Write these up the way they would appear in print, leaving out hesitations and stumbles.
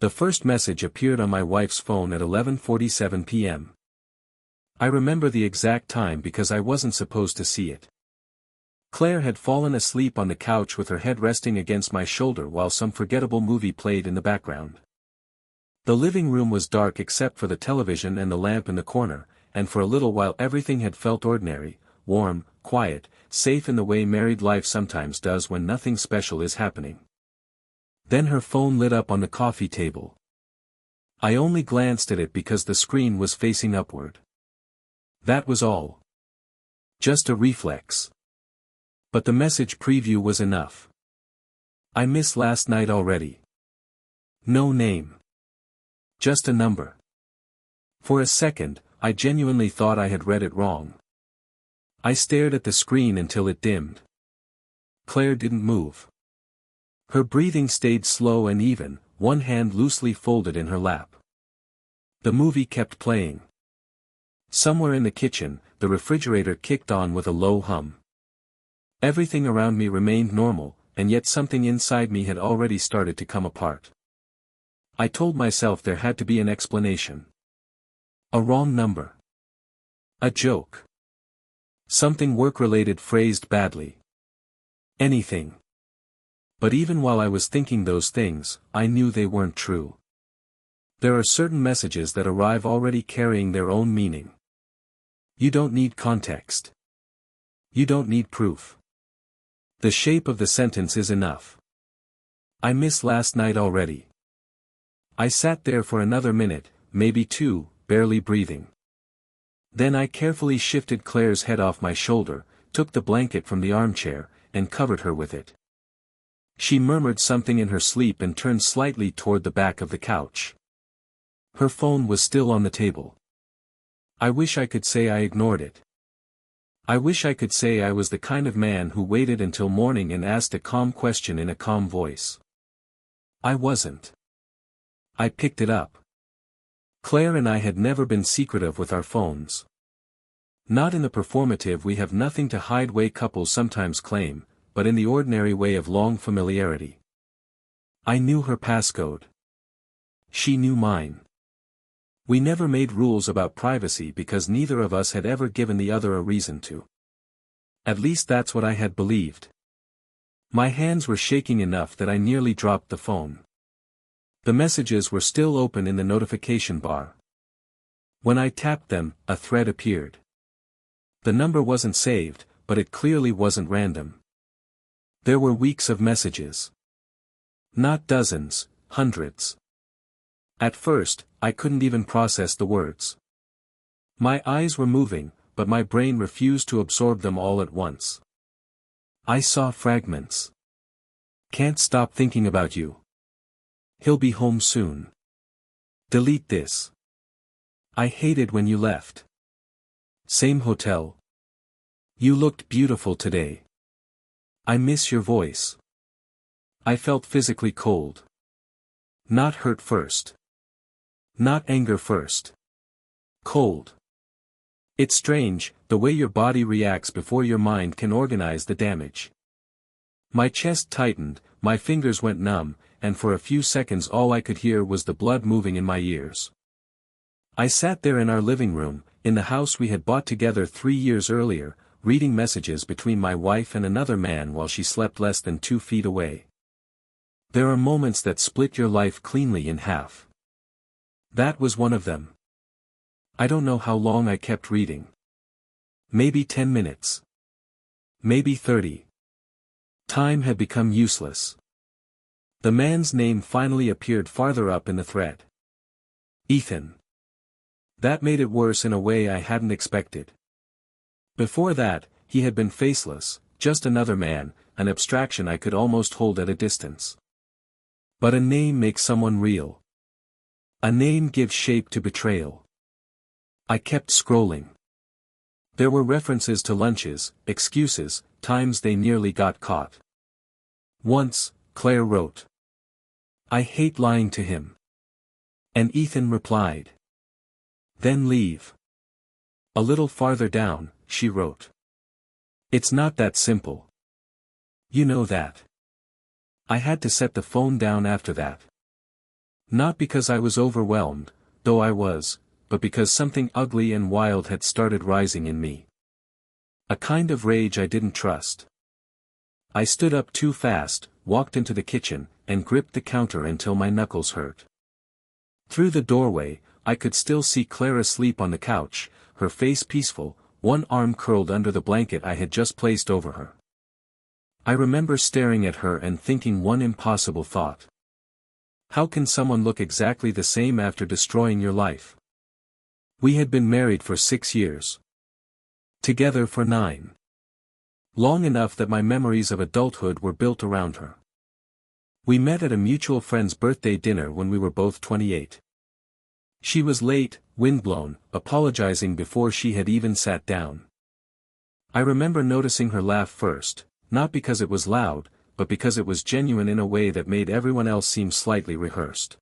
The first message appeared on my wife's phone at 11:47 p.m. I remember the exact time because I wasn't supposed to see it. Claire had fallen asleep on the couch with her head resting against my shoulder while some forgettable movie played in the background. The living room was dark except for the television and the lamp in the corner, and for a little while everything had felt ordinary, warm, quiet, safe in the way married life sometimes does when nothing special is happening. Then her phone lit up on the coffee table. I only glanced at it because the screen was facing upward. That was all. Just a reflex. But the message preview was enough. I missed last night already. No name. Just a number. For a second, I genuinely thought I had read it wrong. I stared at the screen until it dimmed. Claire didn't move. Her breathing stayed slow and even, one hand loosely folded in her lap. The movie kept playing. Somewhere in the kitchen, the refrigerator kicked on with a low hum. Everything around me remained normal, and yet something inside me had already started to come apart. I told myself there had to be an explanation. A wrong number. A joke. Something work-related phrased badly. Anything. But even while I was thinking those things, I knew they weren't true. There are certain messages that arrive already carrying their own meaning. You don't need context. You don't need proof. The shape of the sentence is enough. I missed last night already. I sat there for another minute, maybe two, barely breathing. Then I carefully shifted Claire's head off my shoulder, took the blanket from the armchair, and covered her with it. She murmured something in her sleep and turned slightly toward the back of the couch. Her phone was still on the table. I wish I could say I ignored it. I wish I could say I was the kind of man who waited until morning and asked a calm question in a calm voice. I wasn't. I picked it up. Claire and I had never been secretive with our phones. Not in the performative we have nothing to hide way couples sometimes claim, but in the ordinary way of long familiarity. I knew her passcode. She knew mine. We never made rules about privacy because neither of us had ever given the other a reason to. At least that's what I had believed. My hands were shaking enough that I nearly dropped the phone. The messages were still open in the notification bar. When I tapped them, a thread appeared. The number wasn't saved, but it clearly wasn't random. There were weeks of messages. Not dozens, hundreds. At first, I couldn't even process the words. My eyes were moving, but my brain refused to absorb them all at once. I saw fragments. Can't stop thinking about you. He'll be home soon. Delete this. I hated when you left. Same hotel. You looked beautiful today. I miss your voice. I felt physically cold. Not hurt first. Not anger first. Cold. It's strange, the way your body reacts before your mind can organize the damage. My chest tightened, my fingers went numb, and for a few seconds all I could hear was the blood moving in my ears. I sat there in our living room, in the house we had bought together 3 years earlier, reading messages between my wife and another man while she slept less than 2 feet away. There are moments that split your life cleanly in half. That was one of them. I don't know how long I kept reading. Maybe 10 minutes. Maybe 30. Time had become useless. The man's name finally appeared farther up in the thread. Ethan. That made it worse in a way I hadn't expected. Before that, he had been faceless, just another man, an abstraction I could almost hold at a distance. But a name makes someone real. A name gives shape to betrayal. I kept scrolling. There were references to lunches, excuses, times they nearly got caught. Once, Claire wrote, "I hate lying to him." And Ethan replied, "Then leave." A little farther down, she wrote, "It's not that simple. You know that." I had to set the phone down after that. Not because I was overwhelmed, though I was, but because something ugly and wild had started rising in me. A kind of rage I didn't trust. I stood up too fast, walked into the kitchen, and gripped the counter until my knuckles hurt. Through the doorway, I could still see Claire asleep on the couch, her face peaceful, one arm curled under the blanket I had just placed over her. I remember staring at her and thinking one impossible thought. How can someone look exactly the same after destroying your life? We had been married for 6 years. Together for 9. Long enough that my memories of adulthood were built around her. We met at a mutual friend's birthday dinner when we were both 28. She was late, windblown, apologizing before she had even sat down. I remember noticing her laugh first, not because it was loud, but because it was genuine in a way that made everyone else seem slightly rehearsed.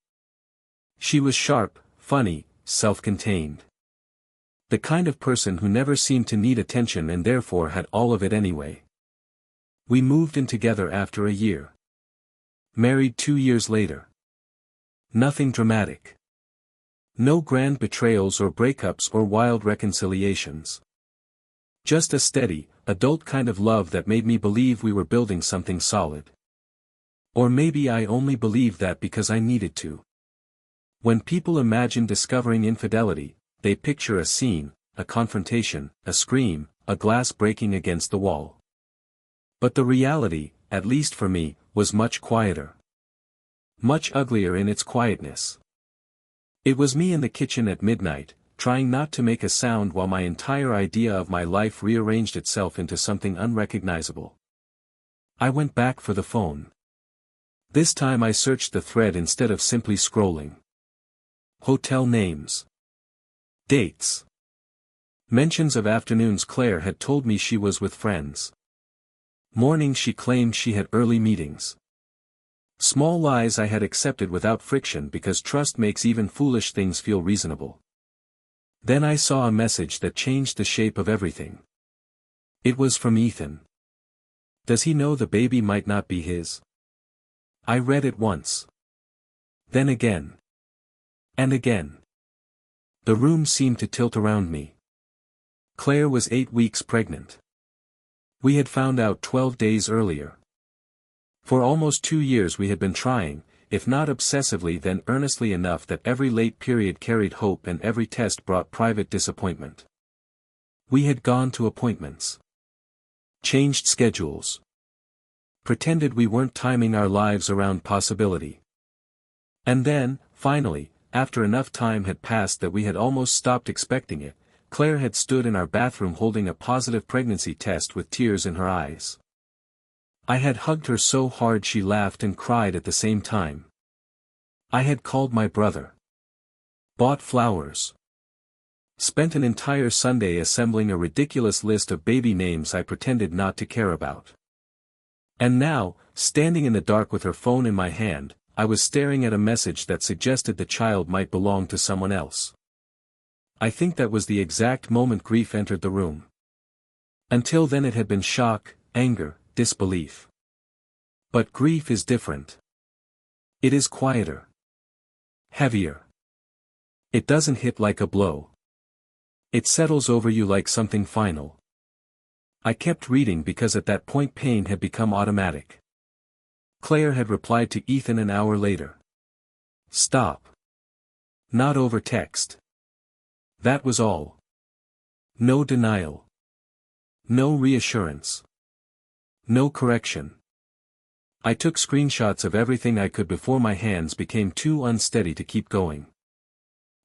She was sharp, funny, self-contained. The kind of person who never seemed to need attention and therefore had all of it anyway. We moved in together after a year. Married 2 years later. Nothing dramatic. No grand betrayals or breakups or wild reconciliations. Just a steady, adult kind of love that made me believe we were building something solid. Or maybe I only believed that because I needed to. When people imagine discovering infidelity, they picture a scene, a confrontation, a scream, a glass breaking against the wall. But the reality, at least for me, was much quieter. Much uglier in its quietness. It was me in the kitchen at midnight, trying not to make a sound while my entire idea of my life rearranged itself into something unrecognizable. I went back for the phone. This time I searched the thread instead of simply scrolling. Hotel names. Dates. Mentions of afternoons Claire had told me she was with friends. Mornings she claimed she had early meetings. Small lies I had accepted without friction because trust makes even foolish things feel reasonable. Then I saw a message that changed the shape of everything. It was from Ethan. Does he know the baby might not be his? I read it once. Then again. And again. The room seemed to tilt around me. Claire was 8 weeks pregnant. We had found out 12 days earlier. For almost 2 years we had been trying, if not obsessively then earnestly enough that every late period carried hope and every test brought private disappointment. We had gone to appointments. Changed schedules. Pretended we weren't timing our lives around possibility. And then, finally, after enough time had passed that we had almost stopped expecting it, Claire had stood in our bathroom holding a positive pregnancy test with tears in her eyes. I had hugged her so hard she laughed and cried at the same time. I had called my brother. Bought flowers. Spent an entire Sunday assembling a ridiculous list of baby names I pretended not to care about. And now, standing in the dark with her phone in my hand, I was staring at a message that suggested the child might belong to someone else. I think that was the exact moment grief entered the room. Until then it had been shock, anger, disbelief. But grief is different. It is quieter. Heavier. It doesn't hit like a blow. It settles over you like something final. I kept reading because at that point pain had become automatic. Claire had replied to Ethan an hour later. Stop. Not over text. That was all. No denial. No reassurance. No correction. I took screenshots of everything I could before my hands became too unsteady to keep going.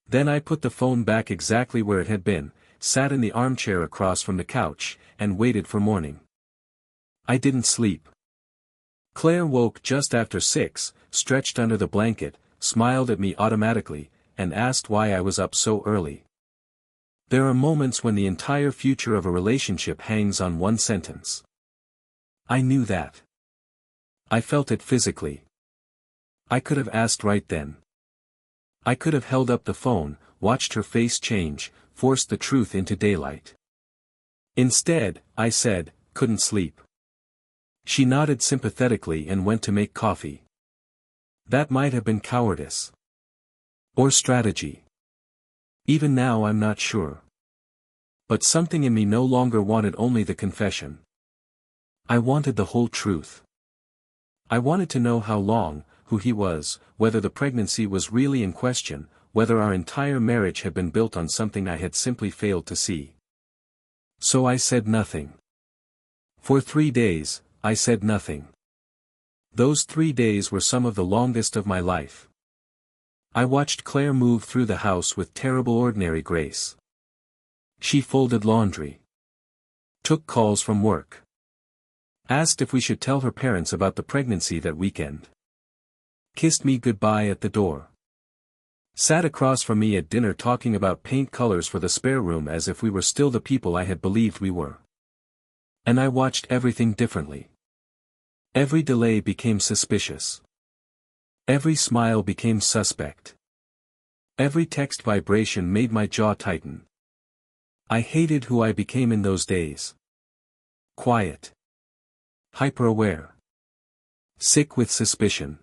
Then I put the phone back exactly where it had been, sat in the armchair across from the couch, and waited for morning. I didn't sleep. Claire woke just after 6, stretched under the blanket, smiled at me automatically, and asked why I was up so early. There are moments when the entire future of a relationship hangs on one sentence. I knew that. I felt it physically. I could have asked right then. I could have held up the phone, watched her face change, forced the truth into daylight. Instead, I said, couldn't sleep. She nodded sympathetically and went to make coffee. That might have been cowardice. Or strategy. Even now I'm not sure. But something in me no longer wanted only the confession. I wanted the whole truth. I wanted to know how long, who he was, whether the pregnancy was really in question, whether our entire marriage had been built on something I had simply failed to see. So I said nothing. For 3 days, I said nothing. Those 3 days were some of the longest of my life. I watched Claire move through the house with terrible ordinary grace. She folded laundry. Took calls from work. Asked if we should tell her parents about the pregnancy that weekend. Kissed me goodbye at the door. Sat across from me at dinner talking about paint colors for the spare room as if we were still the people I had believed we were. And I watched everything differently. Every delay became suspicious. Every smile became suspect. Every text vibration made my jaw tighten. I hated who I became in those days. Quiet. Hyper-aware. Sick with suspicion.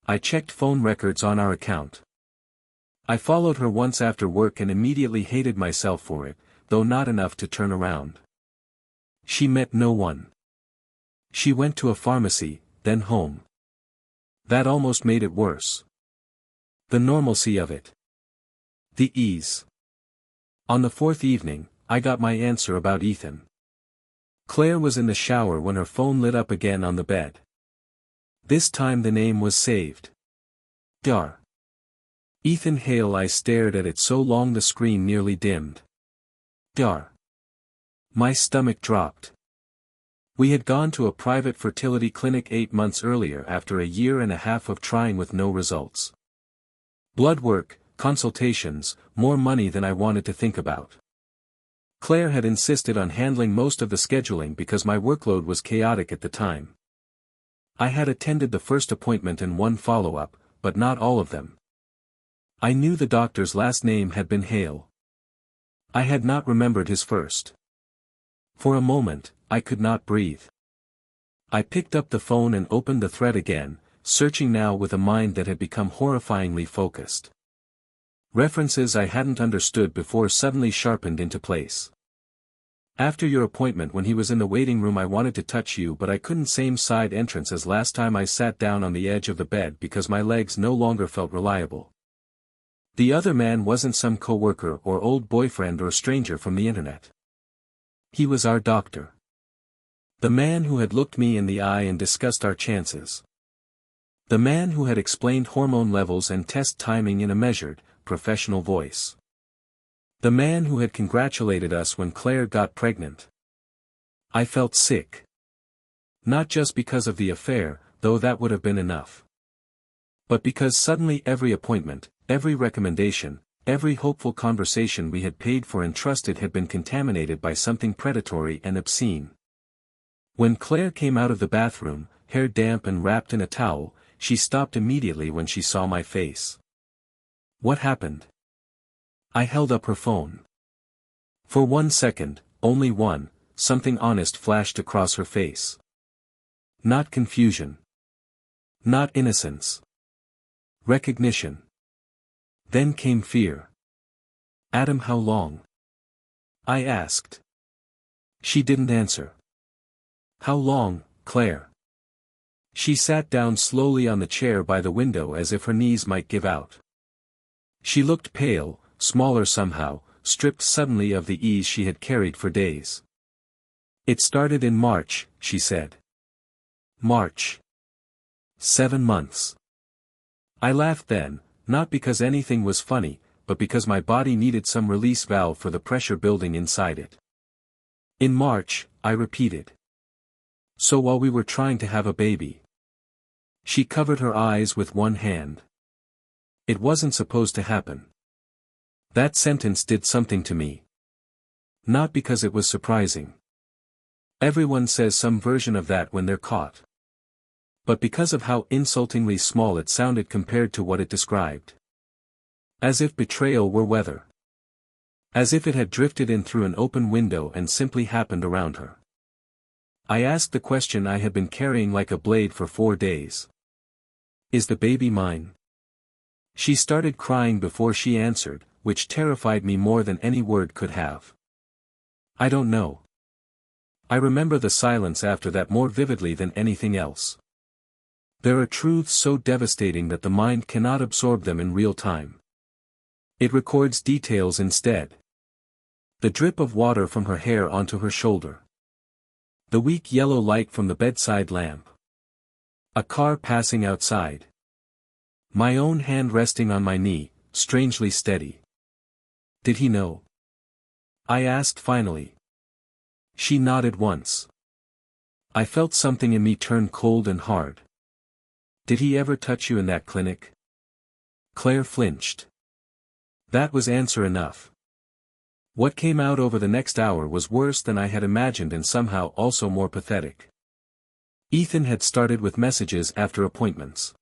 I checked phone records on our account. I followed her once after work and immediately hated myself for it, though not enough to turn around. She met no one. She went to a pharmacy, then home. That almost made it worse. The normalcy of it. The ease. On the 4th evening, I got my answer about Ethan. Claire was in the shower when her phone lit up again on the bed. This time the name was saved. Dar. Ethan Hale. I stared at it so long the screen nearly dimmed. Dar. My stomach dropped. We had gone to a private fertility clinic 8 months earlier after 1.5 years of trying with no results. Blood work, consultations, more money than I wanted to think about. Claire had insisted on handling most of the scheduling because my workload was chaotic at the time. I had attended the first appointment and 1 follow-up, but not all of them. I knew the doctor's last name had been Hale. I had not remembered his first. For a moment, I could not breathe. I picked up the phone and opened the thread again, searching now with a mind that had become horrifyingly focused. References I hadn't understood before suddenly sharpened into place. After your appointment when he was in the waiting room I wanted to touch you but I couldn't. Same side entrance as last time. I sat down on the edge of the bed because my legs no longer felt reliable. The other man wasn't some coworker or old boyfriend or stranger from the internet. He was our doctor. The man who had looked me in the eye and discussed our chances. The man who had explained hormone levels and test timing in a measured, professional voice. The man who had congratulated us when Claire got pregnant. I felt sick. Not just because of the affair, though that would have been enough. But because suddenly every appointment, every recommendation, every hopeful conversation we had paid for and trusted had been contaminated by something predatory and obscene. When Claire came out of the bathroom, hair damp and wrapped in a towel, she stopped immediately when she saw my face. What happened? I held up her phone. For 1 second, only one, something honest flashed across her face. Not confusion. Not innocence. Recognition. Then came fear. Adam, how long? I asked. She didn't answer. How long, Claire? She sat down slowly on the chair by the window as if her knees might give out. She looked pale, smaller somehow, stripped suddenly of the ease she had carried for days. It started in March, she said. March. 7 months. I laughed then, not because anything was funny, but because my body needed some release valve for the pressure building inside it. In March, I repeated. So while we were trying to have a baby. She covered her eyes with one hand. It wasn't supposed to happen. That sentence did something to me. Not because it was surprising. Everyone says some version of that when they're caught. But because of how insultingly small it sounded compared to what it described. As if betrayal were weather. As if it had drifted in through an open window and simply happened around her. I asked the question I had been carrying like a blade for 4 days. Is the baby mine? She started crying before she answered, which terrified me more than any word could have. I don't know. I remember the silence after that more vividly than anything else. There are truths so devastating that the mind cannot absorb them in real time. It records details instead. The drip of water from her hair onto her shoulder. The weak yellow light from the bedside lamp. A car passing outside. My own hand resting on my knee, strangely steady. Did he know? I asked finally. She nodded once. I felt something in me turn cold and hard. Did he ever touch you in that clinic? Claire flinched. That was answer enough. What came out over the next hour was worse than I had imagined and somehow also more pathetic. Ethan had started with messages after appointments.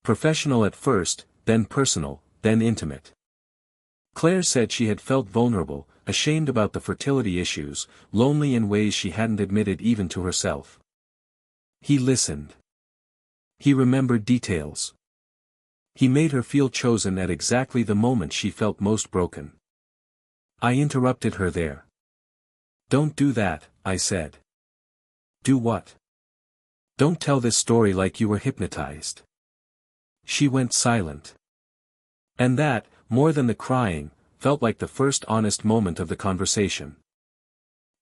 Professional at first, then personal, then intimate. Claire said she had felt vulnerable, ashamed about the fertility issues, lonely in ways she hadn't admitted even to herself. He listened. He remembered details. He made her feel chosen at exactly the moment she felt most broken. I interrupted her there. Don't do that, I said. Do what? Don't tell this story like you were hypnotized. She went silent. And that, more than the crying, felt like the first honest moment of the conversation.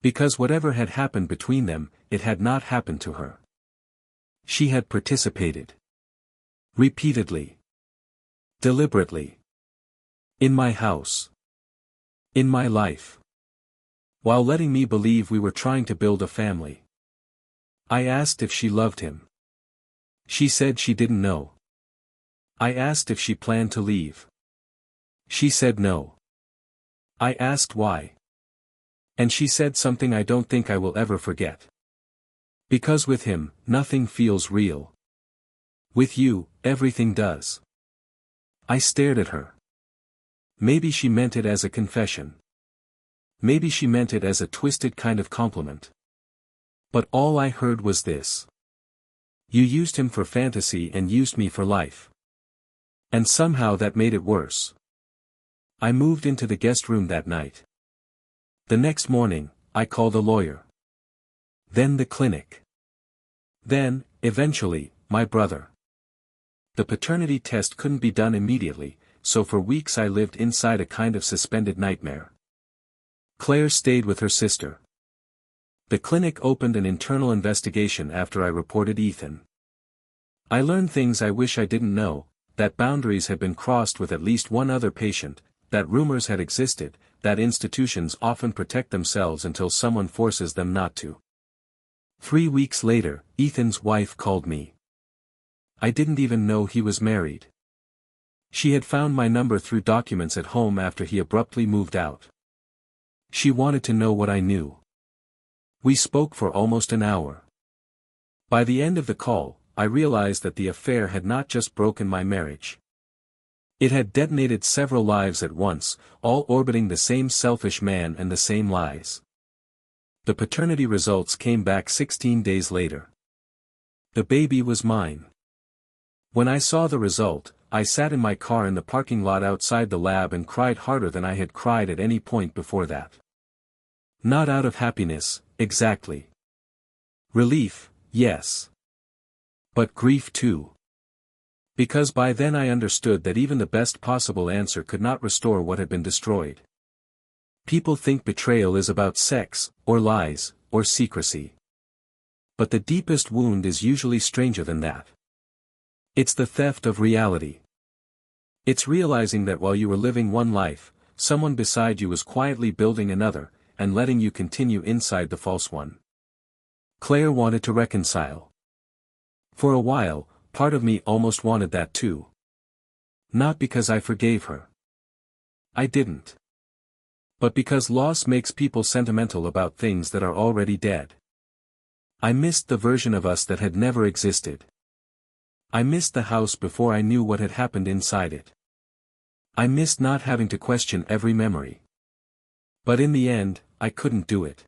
Because whatever had happened between them, it had not happened to her. She had participated. Repeatedly. Deliberately. In my house. In my life. While letting me believe we were trying to build a family. I asked if she loved him. She said she didn't know. I asked if she planned to leave. She said no. I asked why. And she said something I don't think I will ever forget. Because with him, nothing feels real. With you, everything does. I stared at her. Maybe she meant it as a confession. Maybe she meant it as a twisted kind of compliment. But all I heard was this. You used him for fantasy and used me for life. And somehow that made it worse. I moved into the guest room that night. The next morning, I called a lawyer. Then the clinic. Then, eventually, my brother. The paternity test couldn't be done immediately, so for weeks I lived inside a kind of suspended nightmare. Claire stayed with her sister. The clinic opened an internal investigation after I reported Ethan. I learned things I wish I didn't know, that boundaries had been crossed with at least one other patient, that rumors had existed, that institutions often protect themselves until someone forces them not to. 3 weeks later, Ethan's wife called me. I didn't even know he was married. She had found my number through documents at home after he abruptly moved out. She wanted to know what I knew. We spoke for almost an hour. By the end of the call, I realized that the affair had not just broken my marriage. It had detonated several lives at once, all orbiting the same selfish man and the same lies. The paternity results came back 16 days later. The baby was mine. When I saw the result, I sat in my car in the parking lot outside the lab and cried harder than I had cried at any point before that. Not out of happiness, exactly. Relief, yes. But grief too. Because by then I understood that even the best possible answer could not restore what had been destroyed. People think betrayal is about sex, or lies, or secrecy. But the deepest wound is usually stranger than that. It's the theft of reality. It's realizing that while you were living one life, someone beside you was quietly building another, and letting you continue inside the false one. Claire wanted to reconcile. For a while, part of me almost wanted that too. Not because I forgave her. I didn't. But because loss makes people sentimental about things that are already dead. I missed the version of us that had never existed. I missed the house before I knew what had happened inside it. I missed not having to question every memory. But in the end, I couldn't do it.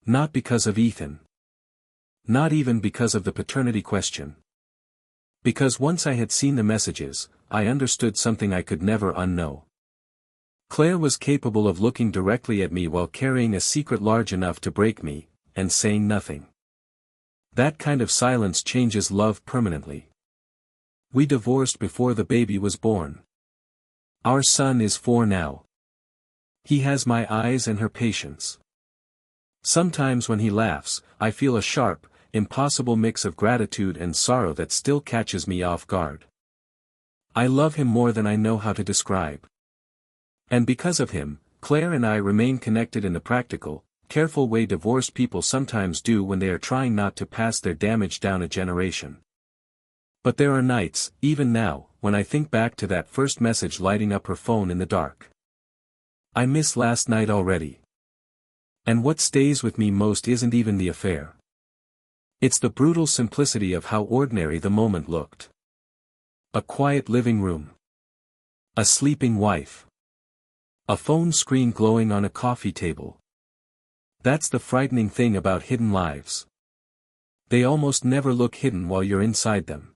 Not because of Ethan. Not even because of the paternity question. Because once I had seen the messages, I understood something I could never unknow. Claire was capable of looking directly at me while carrying a secret large enough to break me, and saying nothing. That kind of silence changes love permanently. We divorced before the baby was born. Our son is 4 now. He has my eyes and her patience. Sometimes when he laughs, I feel a sharp, impossible mix of gratitude and sorrow that still catches me off guard. I love him more than I know how to describe. And because of him, Claire and I remain connected in the practical, careful way divorced people sometimes do when they are trying not to pass their damage down a generation. But there are nights, even now, when I think back to that first message lighting up her phone in the dark. I miss last night already. And what stays with me most isn't even the affair. It's the brutal simplicity of how ordinary the moment looked. A quiet living room. A sleeping wife. A phone screen glowing on a coffee table. That's the frightening thing about hidden lives. They almost never look hidden while you're inside them.